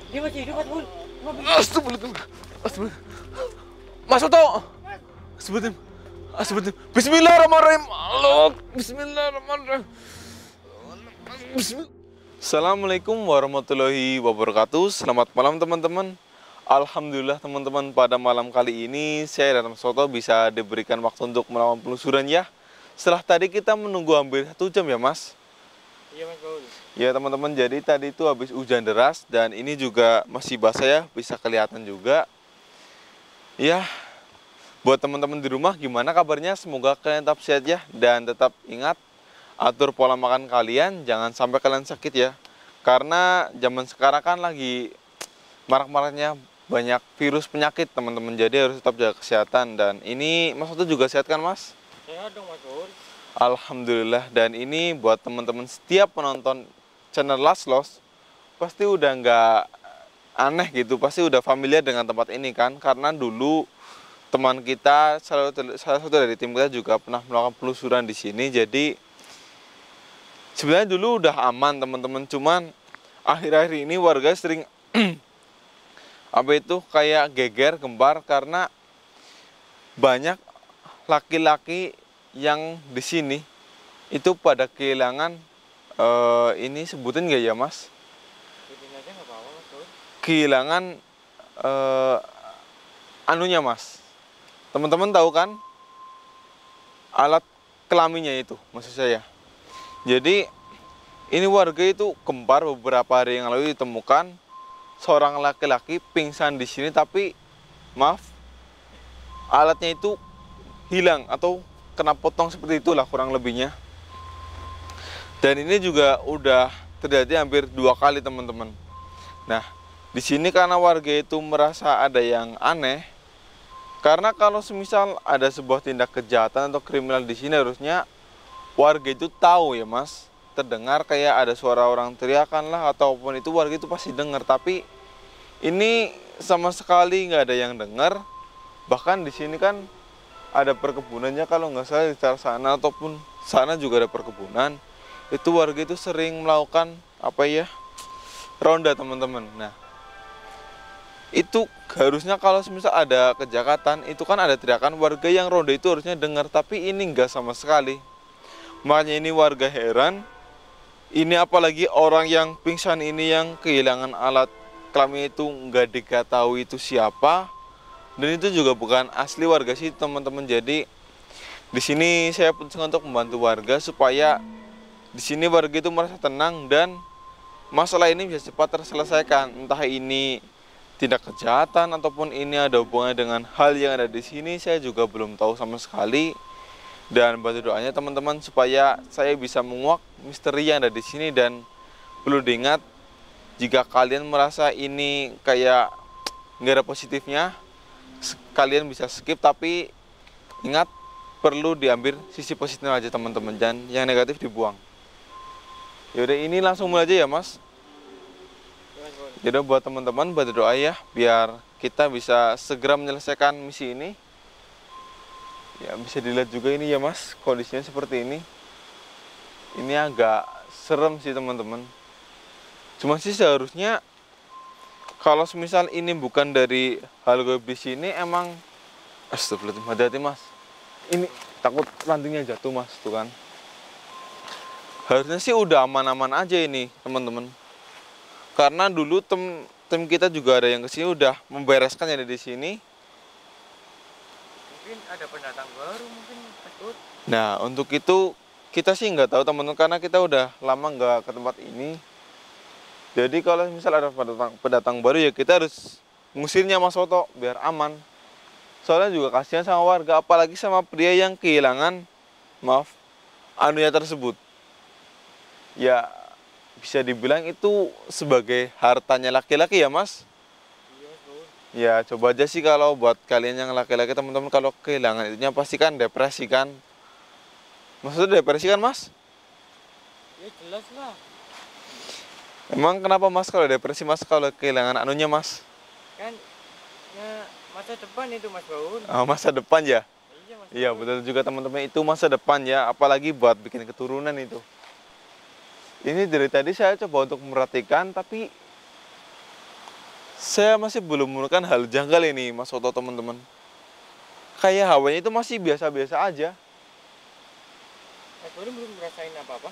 Dia masih hidup, Mas Bun. Astagfirullahaladzim. Astagfirullahaladzim. Mas Oto. Astagfirullahaladzim. Astagfirullahaladzim. Bismillahirrahmanirrahim. Allah. Bismillahirrahmanirrahim. Bismillah. Assalamualaikum warahmatullahi wabarakatuh. Selamat malam teman-teman. Alhamdulillah teman-teman, pada malam kali ini saya dan Mas Oto bisa diberikan waktu untuk melakukan penelusuran ya. Setelah tadi kita menunggu hampir 1 jam ya Mas. Iya, Mas Bun. Ya teman-teman, jadi tadi itu habis hujan deras dan ini juga masih basah ya, bisa kelihatan juga. Ya, buat teman-teman di rumah gimana kabarnya? Semoga kalian tetap sehat ya, dan tetap ingat atur pola makan kalian, jangan sampai kalian sakit ya. Karena zaman sekarang kan lagi marak-maraknya banyak virus penyakit teman-teman, jadi harus tetap jaga kesehatan. Dan ini Mas Oto juga sehat kan Mas? Sehat dong, Mas Bun. Alhamdulillah. Dan ini buat teman-teman setiap penonton channel Laslos pasti udah nggak aneh gitu, pasti udah familiar dengan tempat ini kan, karena dulu teman kita salah satu dari tim kita juga pernah melakukan penelusuran di sini. Jadi sebenarnya dulu udah aman teman-teman, cuman akhir-akhir ini warga sering apa itu kayak geger gempar karena banyak laki-laki yang di sini itu pada kehilangan ini sebutin nggak ya Mas? Sebutin aja nggak apa-apa, Mas Bun. Kehilangan anunya Mas. Teman-teman tahu kan? Alat kelaminnya itu maksud saya. Jadi ini warga itu gempar beberapa hari yang lalu ditemukan seorang laki-laki pingsan di sini, tapi maaf, alatnya itu hilang atau kena potong seperti itulah kurang lebihnya. Dan ini juga udah terjadi hampir 2 kali teman-teman. Nah, di sini karena warga itu merasa ada yang aneh, karena kalau semisal ada sebuah tindak kejahatan atau kriminal di sini harusnya warga itu tahu ya Mas. Terdengar kayak ada suara orang teriakan lah ataupun itu warga itu pasti dengar. Tapi ini sama sekali nggak ada yang dengar. Bahkan di sini kan ada perkebunannya, kalau nggak salah di sana ataupun sana juga ada perkebunan. Itu warga itu sering melakukan apa ya, ronda teman-teman. Nah, itu harusnya kalau misal ada kejahatan itu kan ada teriakan, warga yang ronda itu harusnya dengar, tapi ini enggak sama sekali. Makanya ini warga heran, ini apalagi orang yang pingsan ini yang kehilangan alat kelamin itu enggak diketahui itu siapa, dan itu juga bukan asli warga sih teman-teman. Jadi di sini saya putuskan untuk membantu warga supaya di sini warga itu merasa tenang dan masalah ini bisa cepat terselesaikan. Entah ini tindak kejahatan ataupun ini ada hubungannya dengan hal yang ada di sini, saya juga belum tahu sama sekali. Dan bantu doanya teman-teman supaya saya bisa menguak misteri yang ada di sini. Dan perlu diingat, jika kalian merasa ini kayak nggak ada positifnya, kalian bisa skip, tapi ingat perlu diambil sisi positifnya aja teman-teman, dan yang negatif dibuang. Yaudah, ini langsung mulai aja ya Mas. Jadi buat teman-teman bantu doa ya, biar kita bisa segera menyelesaikan misi ini. Ya bisa dilihat juga ini ya Mas, kondisinya seperti ini. Ini agak serem sih teman-teman. Cuma sih seharusnya kalau semisal ini bukan dari hal gaib di sini, emang astagfirullahaladzim, hati-hati Mas. Ini takut rantingnya jatuh Mas, tuh kan. Harusnya sih udah aman-aman aja ini teman-teman. Karena dulu tim kita juga ada yang kesini udah membereskan yang ada di sini. Mungkin ada pendatang baru mungkin, Mas Bun. Nah untuk itu kita sih nggak tahu teman-teman, karena kita udah lama nggak ke tempat ini. Jadi kalau misal ada pendatang baru ya kita harus ngusirnya Mas Oto biar aman. Soalnya juga kasihan sama warga, apalagi sama pria yang kehilangan, maaf, anunya tersebut. Ya bisa dibilang itu sebagai hartanya laki-laki ya Mas. Iya, Bun. Ya coba aja sih kalau buat kalian yang laki-laki teman-teman, kalau kehilangan itunya pasti kan depresi kan. Maksudnya depresi kan Mas? Ya jelas lah. Emang kenapa Mas kalau depresi Mas kalau kehilangan anunya Mas? Kan ya masa depan itu Mas Bun. Oh, masa depan ya? Iya, Mas Iya Bun. betul juga teman-teman, itu masa depan ya, apalagi buat bikin keturunan itu. Ini dari tadi saya coba untuk memperhatikan, tapi Saya masih belum menemukan hal janggal ini, Mas Soto, teman-teman. Kayak hawanya itu masih biasa-biasa aja. Mas Boni belum ngerasain apa-apa?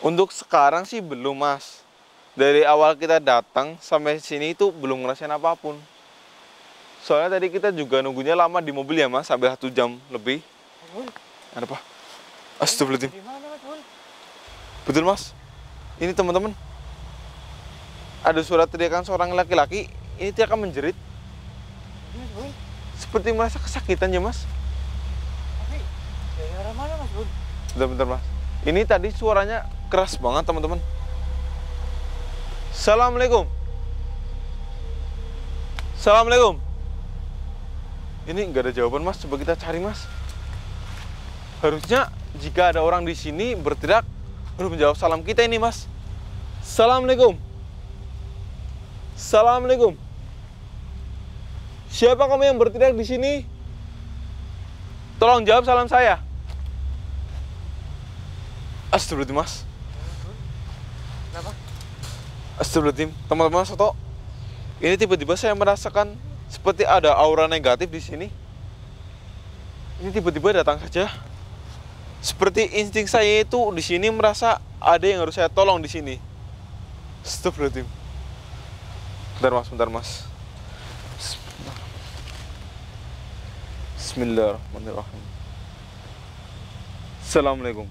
Untuk sekarang sih belum, Mas. Dari awal kita datang sampai sini itu belum ngerasain apapun. Soalnya tadi kita juga nunggunya lama di mobil ya, Mas, sampai 1 jam lebih. Mas Boni, Ada apa? Astagfirullahaladzim. di mana Mas Boni? Betul, Mas. Ini teman-teman. Ada suara teriakan seorang laki-laki. Ini teriakan menjerit. Mas Boni, Seperti merasa kesakitan ya, Mas. tapi dari arah mana Mas Boni? Bentar-bentar, Mas. Ini tadi suaranya keras banget, teman-teman. Assalamualaikum. Assalamualaikum. Ini nggak ada jawaban, Mas. Coba kita cari, Mas. Harusnya jika ada orang di sini berteriak, harus menjawab salam kita ini, Mas. Assalamualaikum. Assalamualaikum. Siapa kamu yang berteriak di sini? Tolong jawab salam saya. Astagfirullahaladzim, Mas. Kenapa? Astagfirullahaladzim. Teman-teman Soto, ini tiba-tiba saya merasakan seperti ada aura negatif di sini. Ini tiba-tiba datang saja. Seperti insting saya itu di sini merasa ada yang harus saya tolong di sini. Astagfirullahaladzim. Bentar, Mas, bentar, Mas. Bismillahirrahmanirrahim. Assalamualaikum.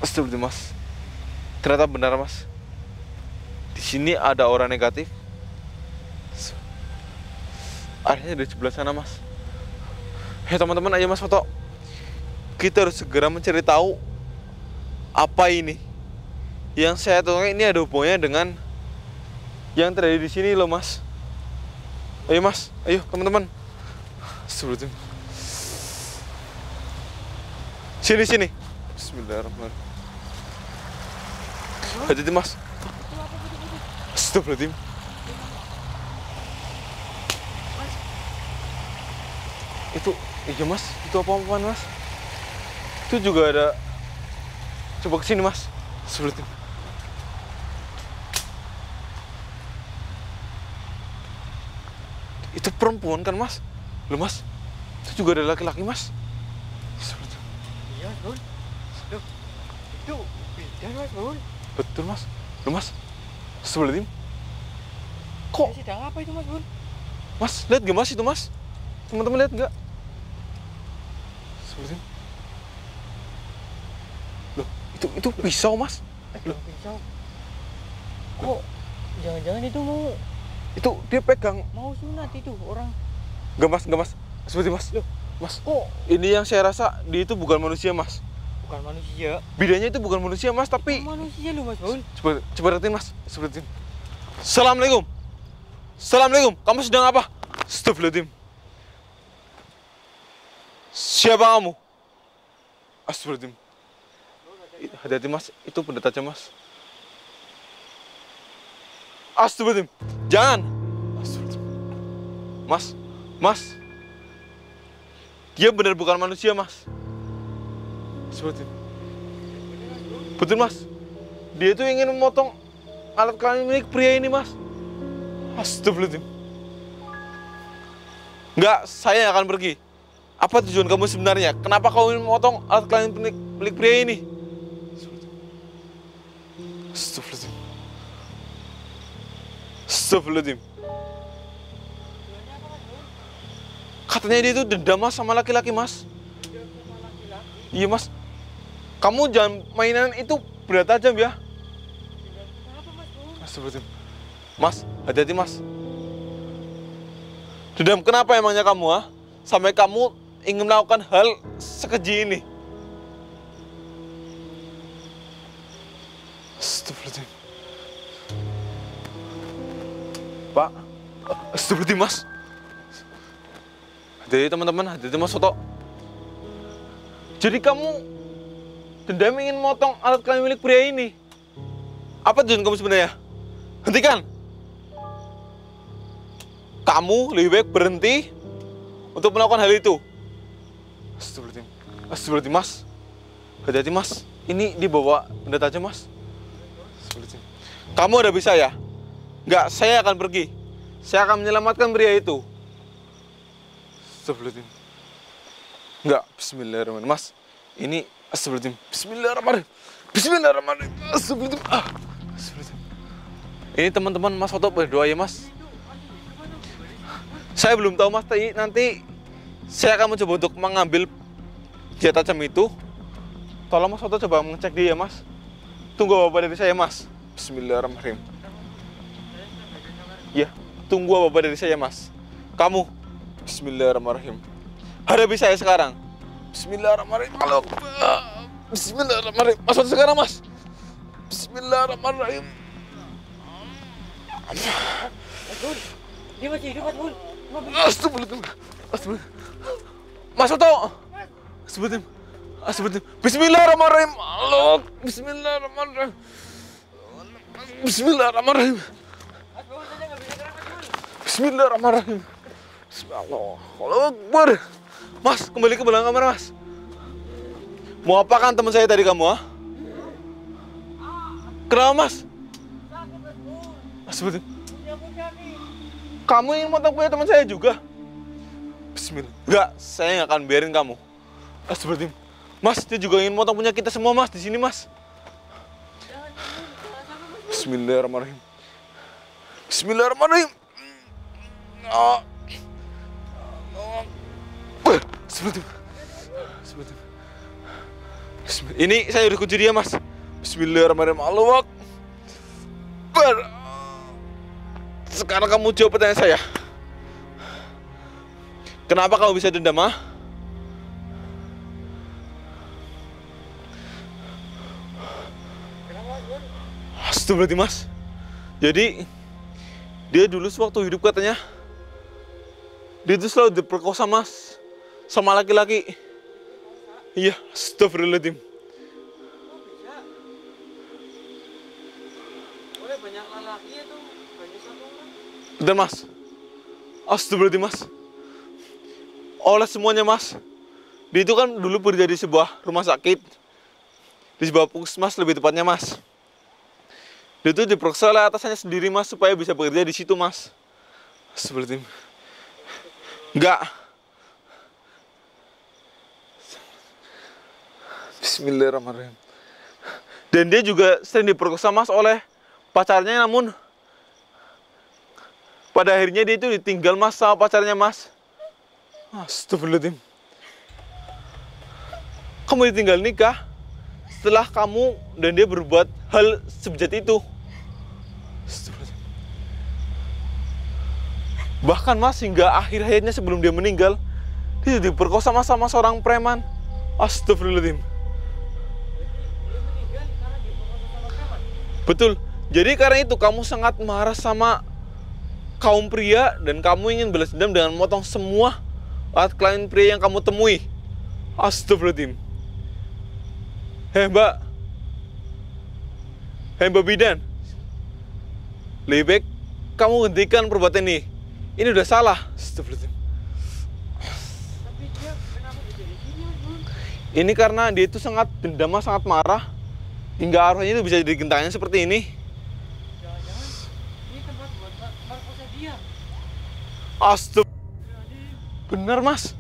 Astagfirullahaladzim, Mas. Ternyata benar, Mas. Di sini ada aura negatif. Arahnya dari sebelah sana, Mas. Hei teman-teman, ayo Mas Foto. Kita harus segera mencari tahu apa ini. Yang saya tahu ini ada hubungannya dengan yang terjadi di sini loh, Mas. Ayo Mas, ayo teman-teman. Astagfirullahaladzim. Sini. Bismillahirrahmanirrahim. Hati-hati, Mas. Astagfirullahaladzim. Itu, iya Mas, itu apa-apaan, Mas? Itu juga ada. Coba kesini, Mas. Astagfirullahaladzim. Itu perempuan kan, Mas? Loh, Mas, itu juga ada laki-laki, Mas. Astagfirullahaladzim. Iya Mas Boni. Loh, itu beda Mas Boni. Betul, Mas. Loh, Mas. Astagfirullahaladzim. Kok? Dia sedang apa itu Mas Boni? Mas, lihat gak, Mas, itu, Mas? Teman-teman lihat nggak? Astagfirullahaladzim. Loh, itu pisau, Mas. Loh, pisau. Kok jangan-jangan itu Itu dia pegang. mau sunat itu orang. Nggak, Mas. Seperti, Mas. Loh, Mas, kok ini yang saya rasa dia itu bukan manusia, Mas. bukan manusia? Bidanya itu bukan manusia, Mas, tapi Manusia lu Mas Boni. coba lihatin, Mas. Seperti. Assalamualaikum. Assalamualaikum. Kamu sedang apa? Astagfirullahaladzim. Siapa kamu? Astagfirullahaladzim. Hati-hati, Mas. Itu benda tajam, Mas. Astagfirullahaladzim. Jangan. Astagfirullahaladzim. Mas. Dia benar bukan manusia, Mas. Astagfirullahaladzim. Betul, Mas. Dia itu ingin memotong alat kelamin milik pria ini, Mas. Astagfirullahaladzim. Enggak, saya akan pergi. Apa tujuan kamu sebenarnya? Kenapa kau ingin memotong alat kelamin milik pria ini? Astagfirullahaladzim. Astagfirullahaladzim. Katanya dia itu dendam, Mas, sama laki-laki, Mas. Iya, Mas. Kamu jangan mainan itu berat tajam ya. Astagfirullahaladzim. Mas, hati-hati, Mas. Dendam kenapa emangnya kamu, ha? Sampai kamu ingin melakukan hal sekeji ini. Astagfirullahaladzim. Pak. Astagfirullahaladzim, Mas. Hati-hati, teman-teman. Hati-hati, Mas Soto. Jadi kamu dendam ingin motong alat kelamin milik pria ini. Apa tujuan kamu sebenarnya? Hentikan. Kamu lebih baik berhenti untuk melakukan hal itu. Astagfirullahaladzim. Astagfirullahaladzim, Mas. Hati-hati, Mas. Ini dibawa benda tajam, Mas. Kamu ada bisa ya? Enggak, saya akan pergi. Saya akan menyelamatkan pria itu. Astagfirullahaladzim. Enggak, bismillahirrahmanirrahim. Mas, ini astagfirullahaladzim. Bismillahirrahmanirrahim. Bismillahirrahmanirrahim. Astagfirullahaladzim. Astagfirullahaladzim. Ini teman-teman Mas Oto berdoa ya, Mas. Saya belum tahu, Mas. Nanti saya akan mencoba untuk mengambil senjata tajam itu. Tolong Mas Oto coba mengecek dia, Mas. Tunggu apa dari saya, Mas. Bismillahirrahmanirrahim. Ya, tunggu apa dari saya, Mas. Kamu. Bismillahirrahmanirrahim. Hadapi saya sekarang. Bismillahirrahmanirrahim. Halo. Bismillahirrahmanirrahim. Mas Oto sekarang, Mas. Bismillahirrahmanirrahim. Dia masih hidup, Mas Bun. Astagfirullahaladzim. Astagfirullahaladzim. Mas Oto. Astagfirullahaladzim. Astagfirullahaladzim. Bismillahirrahmanirrahim. Allah. Bismillahirrahmanirrahim. Bismillahirrahmanirrahim. Mas Bun saja nggak bisa gerak, Mas Bun. Bismillahirrahmanirrahim. Bismillah. Allahu Akbar. Mas, kembali ke belakang kamar, Mas. Mau apakan teman saya tadi kamu, ha? Kenapa, Mas? Sakit, Mas Bun. Astagfirullahaladzim. Punya nih. Kamu ingin motong punya teman saya juga? Bismillah. Enggak, saya nggak akan biarin kamu. Astagfirullahaladzim. Mas, dia juga ingin motong punya kita semua, Mas, di sini, Mas. Jangan, jangan sampai, Mas Bun. Bismillahirrahmanirrahim. Bismillahirrahmanirrahim. Astagfirullahaladzim. Astagfirullahaladzim. Ini saya udah kunci dia, Mas. Bismillahirrahmanirrahim. Allahu Akbar. Sekarang kamu jawab pertanyaan saya. Kenapa kamu bisa dendam, ha? Kenapa, Mas Bun? Astagfirullahaladzim, Mas. Jadi dia dulu sewaktu hidup katanya dia itu selalu diperkosa, Mas, sama laki-laki. Iya, astagfirullahaladzim. Kok bisa? Oleh banyak lelaki itu, banyak satu orang. Dan Mas, astagfirullahaladzim, Mas. Oleh semuanya, Mas. Dia itu kan dulu bekerja di sebuah rumah sakit, di sebuah puskesmas lebih tepatnya, Mas. Dia itu diperkosa oleh atasannya sendiri, Mas, supaya bisa bekerja di situ, Mas. Astagfirullahaladzim. Enggak. Bismillahirrahmanirrahim. Dan dia juga sering diperkosa, Mas, oleh pacarnya, namun pada akhirnya dia itu ditinggal, Mas, sama pacarnya, Mas. Astagfirullahaladzim. Kamu ditinggal nikah setelah kamu dan dia berbuat hal sebejat itu. Astagfirullahaladzim. Bahkan, Mas, hingga akhir hayatnya sebelum dia meninggal, dia diperkosa, Mas, sama seorang preman. Astagfirullahaladzim. Dia meninggal karena diperkosa sama preman. Betul. Jadi karena itu kamu sangat marah sama kaum pria dan kamu ingin balas dendam dengan memotong semua klien pria yang kamu temui. Astagfirullahaladzim. Hei, Mbak. Hei, Mbak Bidan. Lebih baik kamu hentikan perbuatan ini. Ini udah salah. Astagfirullahaladzim. Tapi dia kenapa bisa di sini, Mas Bun? Ini karena dia itu sangat dendam, Mas, sangat marah. Hingga arwahnya itu bisa jadi gentayangan seperti ini. Jangan-jangan ini tempat buat merkosa dia. Astagfirullahaladzim. Benar, Mas.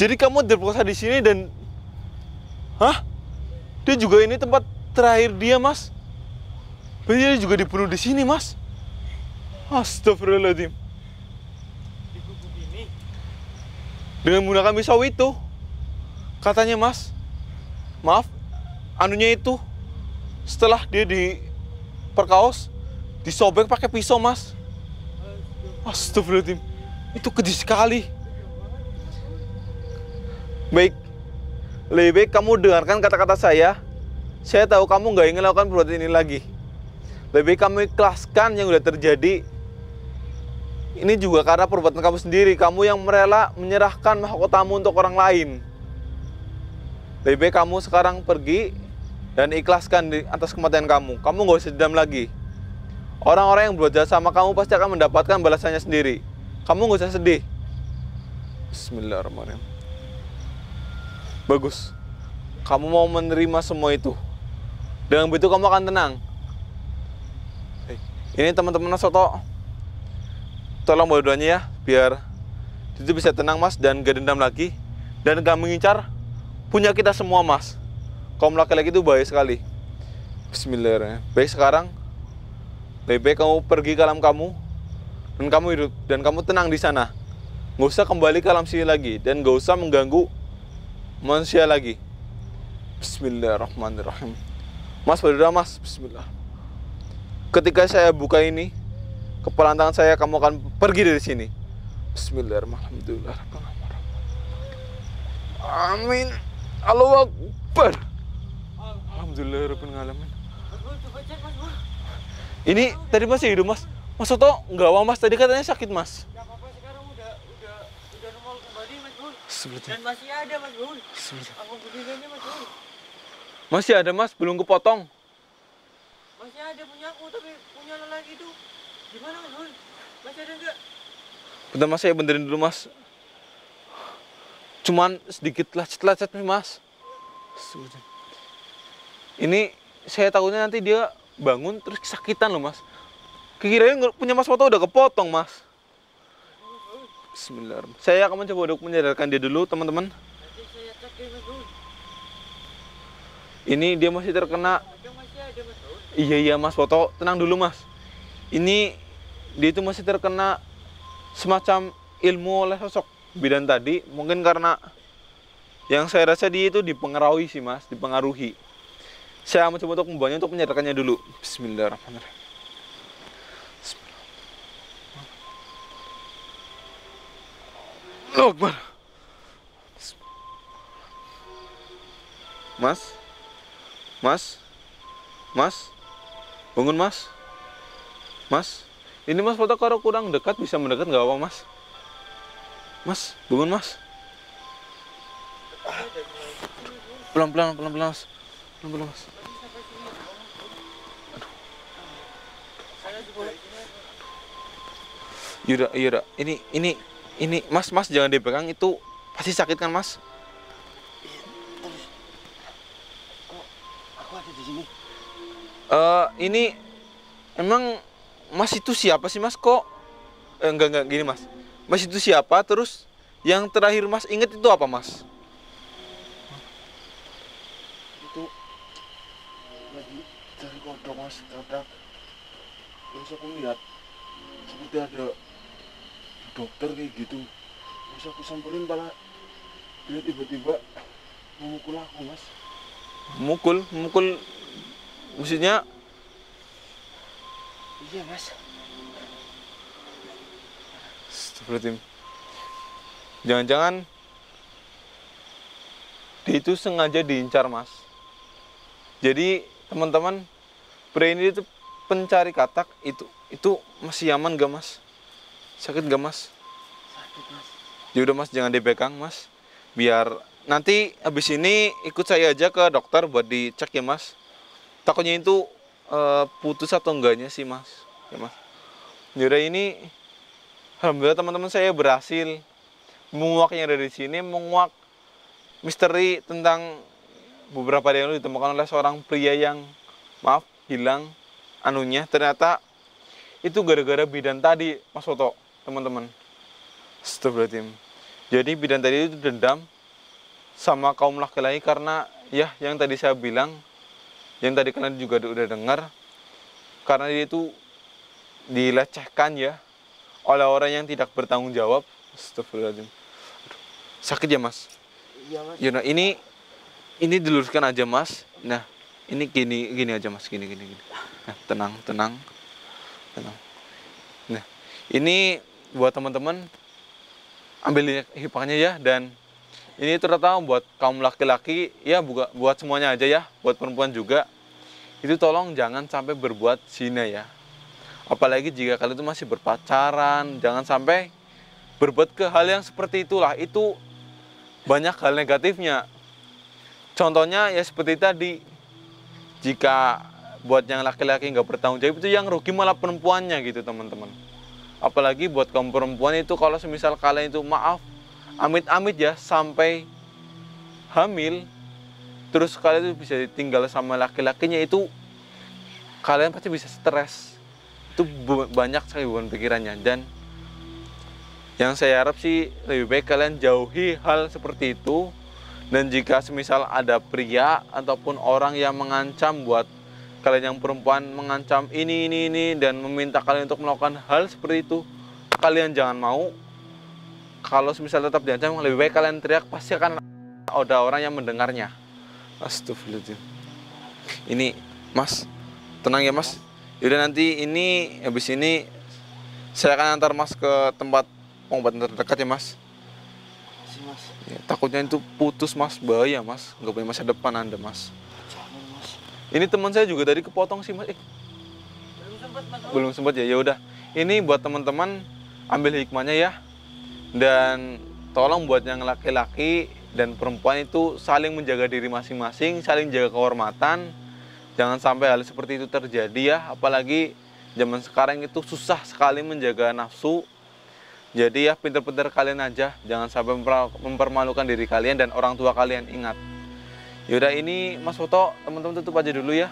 Jadi kamu diperkosa di sini dan hah? Dia juga ini tempat terakhir dia, Mas. Berarti dia juga dibunuh di sini, Mas. Astagfirullahaladzim. Di gubuk ini. Dengan menggunakan pisau itu. Katanya, Mas. Maaf, anunya itu setelah dia diperkaos, disobek pakai pisau, Mas. Astagfirullahaladzim. Itu keji sekali. Baik. Lebih baik kamu dengarkan kata-kata saya. Saya tahu kamu nggak ingin melakukan perbuatan ini lagi. Lebih baik kamu ikhlaskan yang udah terjadi. Ini juga karena perbuatan kamu sendiri. Kamu yang rela menyerahkan mahkotamu untuk orang lain. Lebih baik kamu sekarang pergi dan ikhlaskan di atas kematian kamu. Kamu nggak usah dendam lagi. Orang-orang yang berbuat jahat sama kamu pasti akan mendapatkan balasannya sendiri. Kamu nggak usah sedih. Bismillahirrahmanirrahim. Bagus. kamu mau menerima semua itu. Dengan begitu kamu akan tenang. Ini teman-teman Mas Soto, tolong bawa doanya ya, biar itu bisa tenang Mas, dan gak dendam lagi, dan gak mengincar punya kita semua Mas. Kaum laki-laki itu baik sekali. Bismillahirrahmanirrahim. Baik, sekarang lebih baik kamu pergi ke alam kamu, dan kamu hidup, dan kamu tenang di sana. Gak usah kembali ke alam sini lagi, dan gak usah mengganggu manusia lagi. Bismillahirrahmanirrahim. Mas berdoa Mas. Bismillah. Ketika saya buka ini, kepala tangan saya, kamu akan pergi dari sini. Bismillahirrahmanirrahim. Amin. Allahu Akbar. Alhamdulillahirabbil alamin. Ini tadi masih hidup Mas. Mas Soto nggak apa Mas, tadi katanya sakit Mas. Gak apa-apa, sekarang udah normal kembali Mas Bun. Dan masih ada Mas Bun. Alhamdulillahnya Mas Bun. Masih ada Mas, belum kepotong. Masih ada punya aku, tapi punya lelaki itu gimana Mas Bun? Masih ada enggak? Bentar Mas, saya benerin dulu Mas. Cuman sedikit lecet nih Mas. Ini saya takutnya nanti dia bangun terus kesakitan loh Mas. Kirain punya Mas Soto udah kepotong Mas. Bismillahirrahmanirrahim. Saya akan mencoba untuk menyadarkan dia dulu teman-teman. Nanti saya cek deh Mas Bun. Ini dia masih terkena. Masih ada Mas Bun. Iya Mas Soto, tenang dulu Mas. Ini dia itu masih terkena semacam ilmu oleh sosok bidan tadi. Mungkin karena yang saya rasa dia itu dipengaruhi sih Mas, dipengaruhi. Saya mencoba untuk membawanya untuk menyadarkannya dulu. Bismillahirrahmanirrahim. Allahu Akbar. Mas, bangun Mas. Mas, ini Mas Foto kalau kurang dekat bisa mendekat nggak apa Mas? Mas, bangun Mas. Pelan-pelan Mas. Pelan-pelan Mas. Yaudah. Ini Mas jangan dipegang, itu pasti sakit kan Mas? Terus kok aku ada di sini? Ini emang Mas itu siapa sih Mas kok? Enggak gini Mas. Mas itu siapa? Terus yang terakhir Mas inget itu apa Mas? Itu lagi cari kodok Mas, kadang terus aku lihat seperti ada dokter kayak gitu. Terus aku samperin, malah dia tiba-tiba memukul aku Mas. Mukul maksudnya? Iya Mas. Astagfirullahaladzim. Jangan-jangan dia itu sengaja diincar Mas. Jadi teman-teman, pria ini itu pencari katak, itu masih aman gak Mas? Sakit gak Mas? Sakit Mas. Ya udah Mas, jangan dipegang Mas. Biar nanti habis ini ikut saya aja ke dokter buat dicek ya Mas. Takutnya itu putus atau enggaknya sih Mas. Ya Mas. Yaudah, ini alhamdulillah teman-teman, saya berhasil menguaknya dari sini, menguak misteri tentang beberapa hari yang lalu ditemukan oleh seorang pria yang hilang anunya. Ternyata itu gara-gara bidan tadi Mas Soto, teman-teman. Astagfirullahaladzim. Jadi bidan tadi itu dendam sama kaum laki-laki karena ya yang tadi saya bilang, yang tadi kalian juga udah dengar, karena dia itu dilecehkan ya oleh orang yang tidak bertanggung jawab. Astagfirullahaladzim. Sakit ya Mas? Iya Mas. Ya, nah, ini diluruskan aja Mas. Nah, ini gini aja Mas, gini. Nah, tenang. Nah, ini buat teman-teman, ambil hipahnya ya. Dan ini terutama buat kaum laki-laki ya, buat semuanya aja ya, buat perempuan juga. Itu tolong jangan sampai berbuat zina ya. Apalagi jika kalian itu masih berpacaran, jangan sampai berbuat ke hal yang seperti itulah. Itu banyak hal negatifnya. Contohnya ya seperti tadi, jika buat yang laki-laki nggak bertanggung jawab, itu yang rugi malah perempuannya gitu teman-teman. Apalagi buat kaum perempuan itu, kalau semisal kalian itu amit-amit ya sampai hamil, terus kalian tuh bisa tinggal sama laki-lakinya, itu kalian pasti bisa stres. Itu banyak sekali beban pikirannya. Dan yang saya harap sih lebih baik kalian jauhi hal seperti itu. Dan jika semisal ada pria ataupun orang yang mengancam buat kalian yang perempuan, mengancam ini dan meminta kalian untuk melakukan hal seperti itu, kalian jangan mau. Kalau semisal tetap diancam, lebih baik kalian teriak, pasti akan ada orang yang mendengarnya. Astagfirullahaladzim. Ini Mas, tenang ya Mas. Yaudah, nanti ini habis ini saya akan antar Mas ke tempat pengobatan terdekat ya Mas. Mas. Ya, takutnya itu putus Mas, bahaya Mas, nggak punya masa depan Anda Mas. Jangan Mas. Ini teman saya juga tadi kepotong sih Mas. Belum sempat Mas. Belum sempat ya. Ya udah. Ini buat teman-teman, ambil hikmahnya ya. Dan tolong buat yang laki-laki dan perempuan itu saling menjaga diri masing-masing, saling jaga kehormatan. Jangan sampai hal seperti itu terjadi ya. Apalagi zaman sekarang itu susah sekali menjaga nafsu. Jadi ya pintar-pintar kalian aja, jangan sampai mempermalukan diri kalian dan orang tua kalian, ingat. Yaudah, ini Mas Foto, teman-teman tutup aja dulu ya.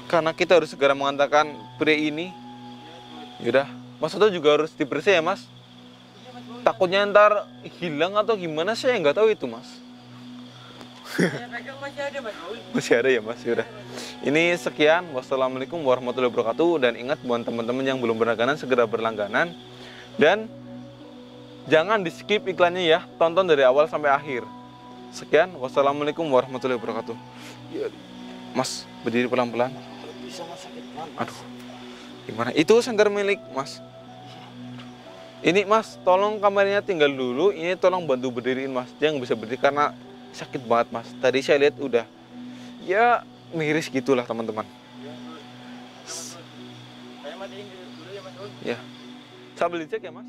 Karena kita harus segera mengantarkan pria ini. Yaudah, Mas Foto juga harus dibersih ya Mas. Takutnya ntar hilang atau gimana, saya nggak tahu itu Mas. Masih ada Mas. Masih ada ya Mas, yaudah. Ini sekian, wassalamualaikum warahmatullahi wabarakatuh. Dan ingat buat teman-teman yang belum berlangganan, segera berlangganan. Dan jangan di skip iklannya ya, tonton dari awal sampai akhir. Sekian, wassalamualaikum warahmatullahi wabarakatuh. Ya, Mas, berdiri pelan-pelan. Bisa Mas, sakit banget. Aduh, gimana? Itu senter milik Mas. Ini Mas, tolong kameranya tinggal dulu. Ini tolong bantu berdiriin Mas. Dia nggak bisa berdiri karena sakit banget Mas. Tadi saya lihat udah, ya miris gitulah teman-teman. Saya matiin dulu ya Mas. Ya, sambil dicek ya Mas.